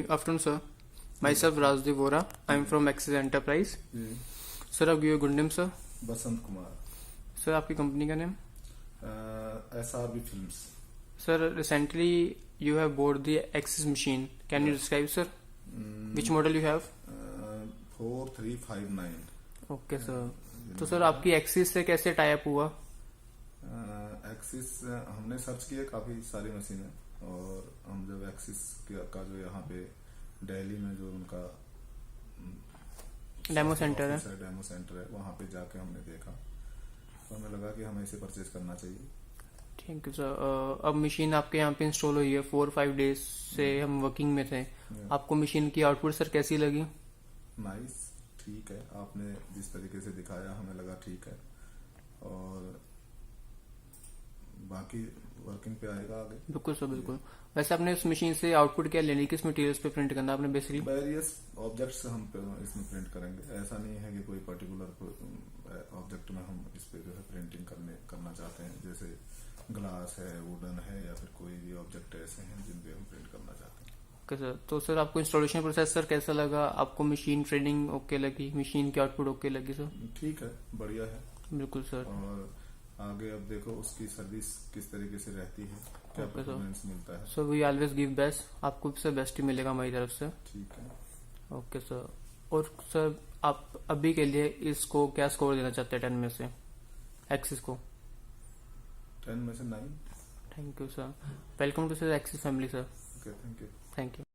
Good afternoon, sir. Myself Rajdev Vora. I am from XIS Enterprise. Sir, आप give good name sir. Basant Kumar. Sir, आपकी company का name? SRB Films. Sir, recently you have bought the XIS machine. Can you describe, sir? Which model you have? 4359. Okay, sir. तो sir आपकी XIS से कैसे tie up हुआ? Axis हमने search किए काफी सारी मशीनें और हम जब एक्सिस का जो यहाँ पे दिल्ली में जो उनका डेमो सेंटर है वहाँ पे जाके हमने देखा तो हमें लगा कि हमें इसे परचेज करना चाहिए. Thank you sir. अब मशीन आपके यहाँ पे इंस्टॉल हुई है. 4-5 डेज से हम वर्किंग में थे. आपको मशीन की आउटपुट सर कैसी लगी? नाइस, ठीक है. आपने जिस तरीके से दिखाया हमें लगा ठीक है और बाकी वर्किंग पे आएगा आगे. बिल्कुल सर, बिल्कुल. वैसे आपने उस मशीन से आउटपुट क्या लेनी, किस मटेरियल्स पे प्रिंट करना आपने? बेसिकली वेरियस ऑब्जेक्ट्स हम इसमें प्रिंट करेंगे. ऐसा नहीं है कि कोई पर्टिकुलर ऑब्जेक्ट में हम इस पे जो है प्रिंटिंग करना चाहते हैं. जैसे ग्लास है, वुडन है या फिर कोई भी ऑब्जेक्ट ऐसे हैं जिन पे हम प्रिंट करना चाहते हैं. Okay sir. तो सर आपको इंस्टॉलेशन प्रोसेस सर कैसा लगा? आपको मशीन ट्रेनिंग ओके लगी? मशीन की आउटपुट ओके लगी सर? ठीक है, बढ़िया है. बिल्कुल सर. और आगे अब देखो उसकी सर्विस किस तरीके से रहती है, क्या परफॉर्मेंस मिलता है. So we always give best. आपको सर बेस्ट ही मिलेगा हमारी तरफ से. ठीक है. Okay sir. और सर आप अभी के लिए इसको क्या स्कोर देना चाहते हैं 10 में से एक्सिस को? 10 में से 9. Thank you sir. Welcome to sir Axis family sir. Okay, thank you. Thank you.